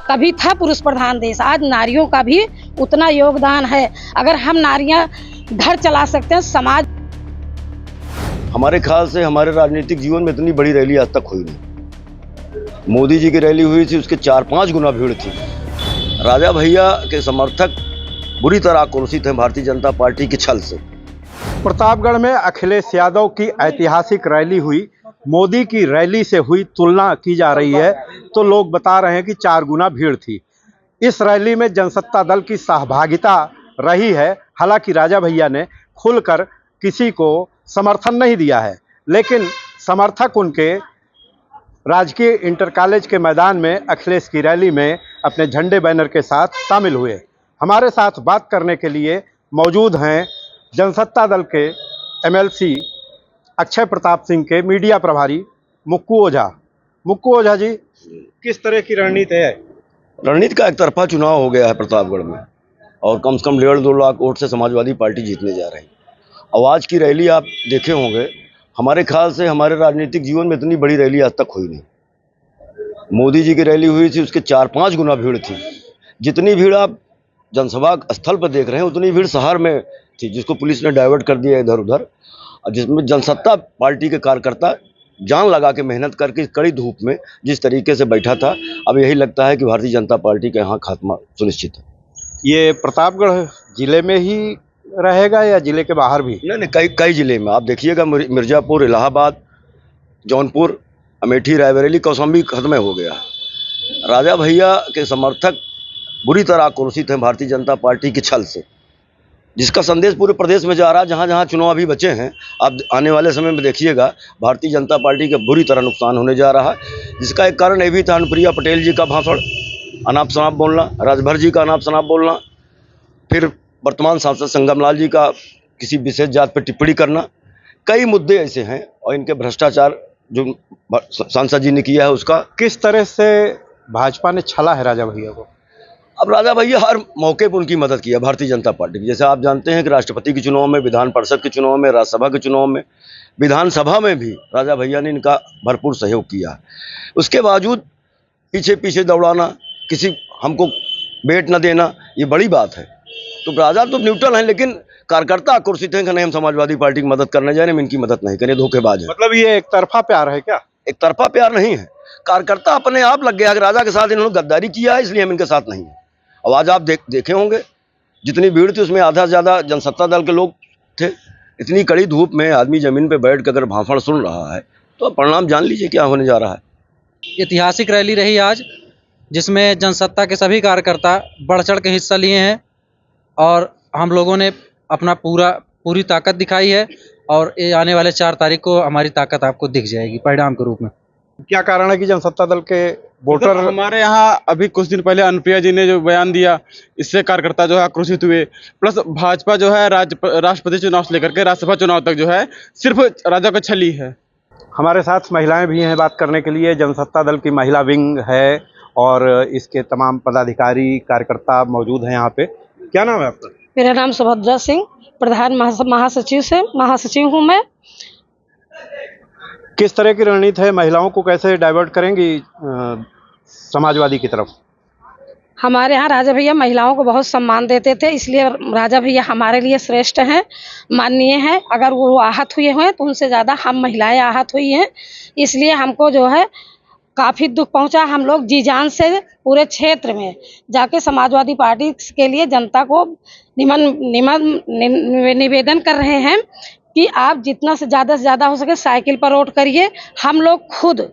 कभी था पुरुष प्रधान देश, आज नारियों का भी उतना योगदान है। अगर हम नारियां घर चला सकते हैं, समाज। हमारे ख्याल से हमारे राजनीतिक जीवन में इतनी बड़ी रैली आज तक हुई नहीं। मोदी जी की रैली हुई थी, उसके 4-5 गुना भीड़ थी। राजा भैया के समर्थक बुरी तरह आक्रोशित हैं भारतीय जनता पार्टी के छल से। प्रतापगढ़ में अखिलेश यादव की ऐतिहासिक रैली हुई, मोदी की रैली से हुई तुलना की जा रही है तो लोग बता रहे हैं कि 4 गुना भीड़ थी। इस रैली में जनसत्ता दल की सहभागिता रही है। हालांकि राजा भैया ने खुलकर किसी को समर्थन नहीं दिया है, लेकिन समर्थक उनके राजकीय इंटर कॉलेज के मैदान में अखिलेश की रैली में अपने झंडे बैनर के साथ शामिल हुए। हमारे साथ बात करने के लिए मौजूद हैं जनसत्ता दल के एमएलसी अक्षय प्रताप सिंह के मीडिया प्रभारी मुक्कू ओझा। मुक्कू ओझा जी, किस तरह की रणनीति है? रणनीति का एक तरफा चुनाव हो गया है प्रतापगढ़ में, और कम से कम 1.5-2 लाख वोट से समाजवादी पार्टी जीतने जा रही है। आवाज की रैली आप देखे होंगे। हमारे ख्याल से हमारे राजनीतिक जीवन में इतनी बड़ी रैली आज तक हुई नहीं। मोदी जी की रैली हुई थी, उसके 4-5 गुना भीड़ थी। जितनी भीड़ आप जनसभा स्थल पर देख रहे हैं, उतनी भीड़ शहर में थी, जिसको पुलिस ने डाइवर्ट कर दिया इधर उधर, जिसमें जनसत्ता पार्टी के कार्यकर्ता जान लगा के मेहनत करके कड़ी धूप में जिस तरीके से बैठा था, अब यही लगता है कि भारतीय जनता पार्टी का यहाँ खात्मा सुनिश्चित है। ये प्रतापगढ़ जिले में ही रहेगा या जिले के बाहर भी? नहीं, कई जिले में आप देखिएगा। मिर्जापुर, इलाहाबाद, जौनपुर, अमेठी, रायबरेली, कौशाम्बी खत्म हो गया। राजा भैया के समर्थक बुरी तरह आक्रोशित हैं भारतीय जनता पार्टी के छल से, जिसका संदेश पूरे प्रदेश में जा रहा है। जहाँ जहाँ चुनाव अभी बचे हैं, आप आने वाले समय में देखिएगा भारतीय जनता पार्टी का बुरी तरह नुकसान होने जा रहा है। जिसका एक कारण ये भी था, अनुप्रिया पटेल जी का भाषण, अनाप शनाप बोलना, राजभर जी का अनाप शनाप बोलना, फिर वर्तमान सांसद संगम लाल जी का किसी विशेष जात पर टिप्पणी करना। कई मुद्दे ऐसे हैं, और इनके भ्रष्टाचार जो सांसद जी ने किया है उसका। किस तरह से भाजपा ने छला है राजा भैया को? अब राजा भैया हर मौके पर उनकी मदद किया भारतीय जनता पार्टी की। जैसे आप जानते हैं कि राष्ट्रपति के चुनाव में, विधान परिषद के चुनाव में, राज्यसभा के चुनाव में, विधानसभा में भी राजा भैया ने इनका भरपूर सहयोग किया। उसके बावजूद पीछे पीछे दौड़ाना, किसी हमको वेट न देना, ये बड़ी बात है। तो राजा तो न्यूट्रल हैं, लेकिन कार्यकर्ता आक्रोशित हैं कि नहीं, हम समाजवादी पार्टी की मदद करने जा रहे हैं, हम इनकी मदद नहीं करें, धोखेबाज है। मतलब ये एक तरफा प्यार है क्या? एक तरफा प्यार नहीं है। कार्यकर्ता अपने आप लग गया कि राजा के साथ इन्होंने गद्दारी किया है, इसलिए हम इनके साथ नहीं हैं। और आज आप देखे होंगे जितनी भीड़ थी, उसमें आधा से ज़्यादा जनसत्ता दल के लोग थे। इतनी कड़ी धूप में आदमी जमीन पे बैठ कर अगर भाषण सुन रहा है, तो परिणाम जान लीजिए क्या होने जा रहा है। ऐतिहासिक रैली रही आज, जिसमें जनसत्ता के सभी कार्यकर्ता बढ़ चढ़ के हिस्सा लिए हैं, और हम लोगों ने अपना पूरी ताकत दिखाई है। और ये आने वाले 4 तारीख को हमारी ताकत आपको दिख जाएगी परिणाम के रूप में। क्या कारण है कि जनसत्ता दल के वोटर? हमारे यहाँ अभी कुछ दिन पहले अनुप्रिया जी ने जो बयान दिया, इससे कार्यकर्ता जो है आक्रोशित हुए। प्लस भाजपा जो है राष्ट्रपति चुनाव से लेकर के राज्यसभा चुनाव तक जो है सिर्फ राजा का छली है। हमारे साथ महिलाएं भी हैं बात करने के लिए। जनसत्ता दल की महिला विंग है और इसके तमाम पदाधिकारी कार्यकर्ता मौजूद हैं यहाँ पे। क्या नाम है आपका? मेरा नाम सुभद्रा सिंह, प्रधान महासचिव हूँ मैं। किस तरह की रणनीति है? महिलाओं को कैसे डाइवर्ट करेंगी समाजवादी की तरफ? हमारे यहाँ राजा भैया महिलाओं को बहुत सम्मान देते थे, इसलिए राजा भैया हमारे लिए श्रेष्ठ हैं, माननीय हैं। अगर वो आहत हुए हैं तो उनसे ज़्यादा हम महिलाएं आहत हुई हैं, इसलिए हमको जो है काफ़ी दुख पहुंचा। हम लोग जी जान से पूरे क्षेत्र में जाके समाजवादी पार्टी के लिए जनता को निवेदन कर रहे हैं कि आप जितना से ज़्यादा हो सके साइकिल पर वोट करिए। हम लोग खुद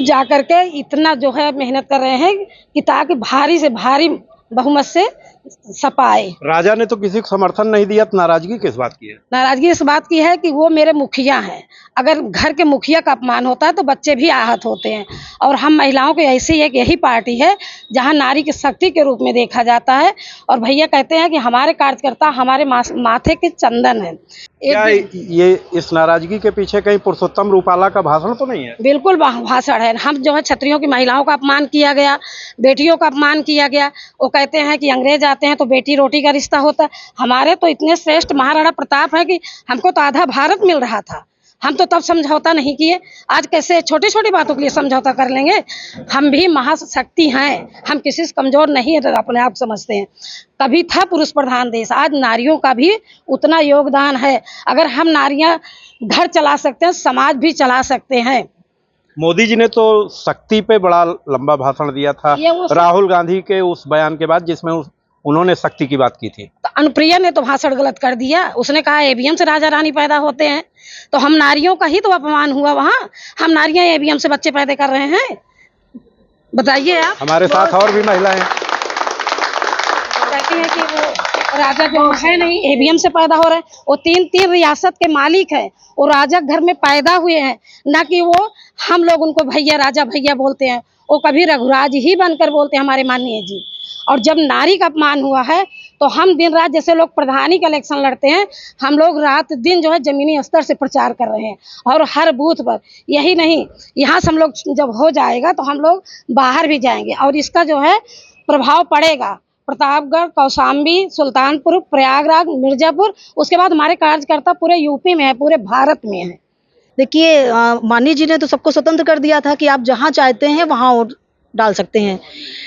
जा कर के इतना जो है मेहनत कर रहे हैं कि ताकि भारी से भारी बहुमत से सपा आए। राजा ने तो किसी को समर्थन नहीं दिया, तो नाराजगी किस बात की है? नाराजगी इस बात की है कि वो मेरे मुखिया हैं। अगर घर के मुखिया का अपमान होता है तो बच्चे भी आहत होते हैं। और हम महिलाओं की ऐसी एक यही पार्टी है जहां नारी की शक्ति के रूप में देखा जाता है। और भैया कहते हैं कि हमारे कार्यकर्ता हमारे माथे के चंदन है। क्या ये इस नाराजगी के पीछे कहीं पुरुषोत्तम रूपाला का भाषण तो नहीं है? बिल्कुल भाषण है। हम जो है क्षत्रियों की महिलाओं का अपमान किया गया, बेटियों का अपमान किया गया। वो कहते हैं कि अंग्रेज आते हैं तो बेटी रोटी का रिश्ता होता है। हमारे तो इतने श्रेष्ठ महाराणा प्रताप है कि हमको तो आधा भारत मिल रहा था। हम तो तब समझौता नहीं किए, आज कैसे छोटी छोटी बातों के लिए समझौता कर लेंगे। हम भी महाशक्ति हैं, हम किसी से कमजोर नहीं है, अपने आप समझते हैं। कभी था पुरुष प्रधान देश, आज नारियों का भी उतना योगदान है। अगर हम नारियां घर चला सकते हैं, समाज भी चला सकते हैं। मोदी जी ने तो शक्ति पे बड़ा लंबा भाषण दिया था राहुल गांधी के उस बयान के बाद, जिसमें उन्होंने शक्ति की बात की थी। तो अनुप्रिया ने तो भाषण गलत कर दिया, उसने कहा ईवीएम से राजा रानी पैदा होते हैं, तो हम नारियों का ही तो अपमान हुआ वहाँ। हम नारियां ईवीएम से बच्चे पैदा कर रहे हैं, बताइए आप। हमारे साथ और भी महिलाएं कहती हैं कि वो राजा जो है नहीं, ईवीएम से पैदा हो रहे हैं। वो तीन रियासत के मालिक है, वो राजा घर में पैदा हुए हैं, ना कि वो हम लोग उनको भैया राजा भैया बोलते हैं। वो कभी रघुराज ही बनकर बोलते हैं हमारे माननीय जी। और जब नारी का अपमान हुआ है तो हम दिन रात, जैसे लोग प्रधानी का इलेक्शन लड़ते हैं, हम लोग रात दिन जो है जमीनी स्तर से प्रचार कर रहे हैं, और हर बूथ पर। यही नहीं, यहाँ से हम लोग जब हो जाएगा तो हम लोग बाहर भी जाएंगे, और इसका जो है प्रभाव पड़ेगा प्रतापगढ़, कौशाम्बी, सुल्तानपुर, प्रयागराज, मिर्जापुर। उसके बाद हमारे कार्यकर्ता पूरे यूपी में है, पूरे भारत में है। देखिए, माननीय जी ने तो सबको स्वतंत्र कर दिया था कि आप जहां चाहते हैं वहां वोट डाल सकते हैं,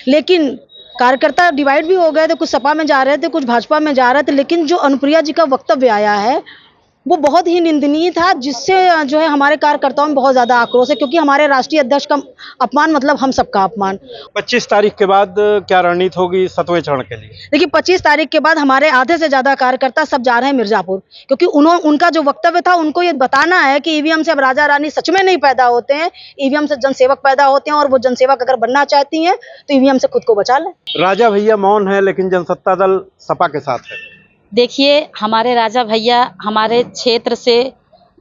लेकिन कार्यकर्ता डिवाइड भी हो गए थे। कुछ सपा में जा रहे थे, कुछ भाजपा में जा रहे थे। लेकिन जो अनुप्रिया जी का वक्तव्य आया है वो बहुत ही निंदनीय था, जिससे जो है हमारे कार्यकर्ताओं में बहुत ज़्यादा आक्रोश है, क्योंकि हमारे राष्ट्रीय अध्यक्ष का अपमान मतलब हम सबका अपमान। 25 तारीख के बाद क्या रणनीति होगी 7वें चरण के लिए? देखिए, 25 तारीख के बाद हमारे आधे से ज़्यादा कार्यकर्ता सब जा रहे हैं मिर्ज़ापुर, क्योंकि उनका जो वक्तव्य था, उनको ये बताना है कि ईवीएम से अब राजा रानी सच में नहीं पैदा होते हैं, ईवीएम से जनसेवक पैदा होते हैं, और वो जनसेवक अगर बनना चाहती हैं तो ईवीएम से खुद को बचा लें। राजा भैया मौन है, लेकिन जनसत्ता दल सपा के साथ है। देखिए, हमारे राजा भैया हमारे क्षेत्र से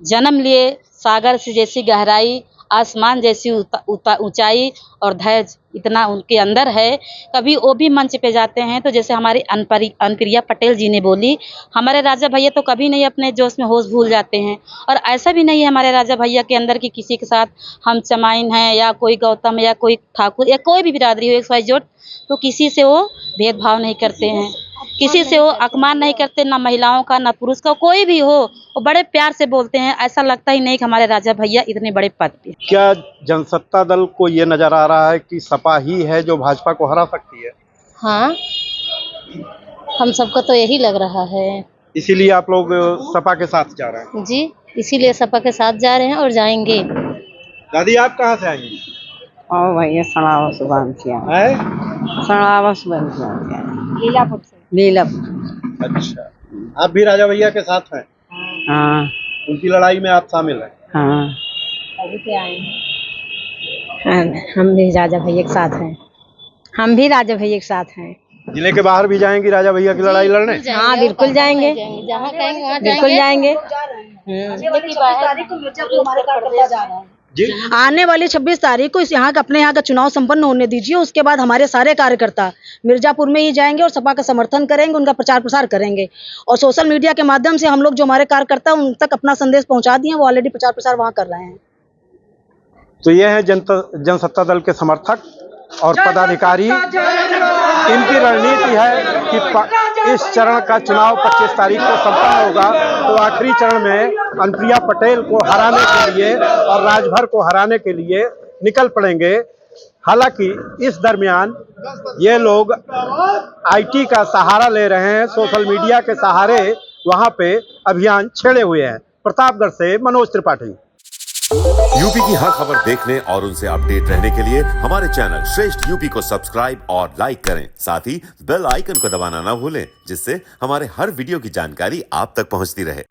जन्म लिए, सागर से जैसी गहराई, आसमान जैसी ऊंचाई और धैर्य इतना उनके अंदर है। कभी वो भी मंच पे जाते हैं तो जैसे हमारी अनुप्रिया पटेल जी ने बोली, हमारे राजा भैया तो कभी नहीं अपने जोश में होश भूल जाते हैं। और ऐसा भी नहीं है हमारे राजा भैया के अंदर कि किसी के साथ हम चमाइन हैं या कोई गौतम या कोई ठाकुर या कोई भी बिरादरी हो, XYZ, तो किसी से वो भेदभाव नहीं करते हैं, किसी से वो अपमान नहीं करते, ना महिलाओं का ना पुरुष का, कोई भी हो वो बड़े प्यार से बोलते हैं। ऐसा लगता ही नहीं कि हमारे राजा भैया इतने बड़े पद पे। क्या जनसत्ता दल को ये नजर आ रहा है कि सपा ही है जो भाजपा को हरा सकती है? हाँ, हम सबको तो यही लग रहा है, इसीलिए आप लोग सपा के साथ जा रहे हैं? जी, इसीलिए सपा के साथ जा रहे हैं और जाएंगे। दादी, आप कहाँ से आएंगी? और भैया सड़ावा सुबह किया है, सड़ावा सुबह किया लीलापुर से। लीलापुर। अच्छा, आप भी राजा भैया के साथ हैं? हाँ उनकी लड़ाई में आप शामिल हैं? हाँ, अभी क्या आए हैं? हम भी राजा भैया के साथ हैं, हम भी राजा भैया के साथ हैं। जिले के बाहर भी जाएंगी राजा भैया की लड़ाई लड़ने? हाँ, बिल्कुल जाएंगे, जहाँ कहेंगे वहाँ बिल्कुल जाएंगे। जी, आने वाली 26 तारीख को यहाँ का चुनाव संपन्न होने दीजिए। उसके बाद हमारे सारे कार्यकर्ता मिर्जापुर में ही जाएंगे और सपा का समर्थन करेंगे, उनका प्रचार प्रसार करेंगे। और सोशल मीडिया के माध्यम से हम लोग जो हमारे कार्यकर्ता उन तक अपना संदेश पहुंचा दिए, वो ऑलरेडी प्रचार प्रसार वहाँ कर रहे हैं। तो ये है जनसत्ता दल के समर्थक और पदाधिकारी। इनकी रणनीति है कि इस चरण का चुनाव 25 तारीख को संपन्न होगा, तो आखिरी चरण में अनुप्रिया पटेल को हराने के लिए और राजभर को हराने के लिए निकल पड़ेंगे। हालांकि इस दरमियान ये लोग IT का सहारा ले रहे हैं, सोशल मीडिया के सहारे वहां पे अभियान छेड़े हुए हैं। प्रतापगढ़ से मनोज त्रिपाठी। यूपी की हर खबर देखने और उनसे अपडेट रहने के लिए हमारे चैनल श्रेष्ठ यूपी को सब्सक्राइब और लाइक करें। साथ ही बेल आइकन को दबाना ना भूलें, जिससे हमारे हर वीडियो की जानकारी आप तक पहुंचती रहे।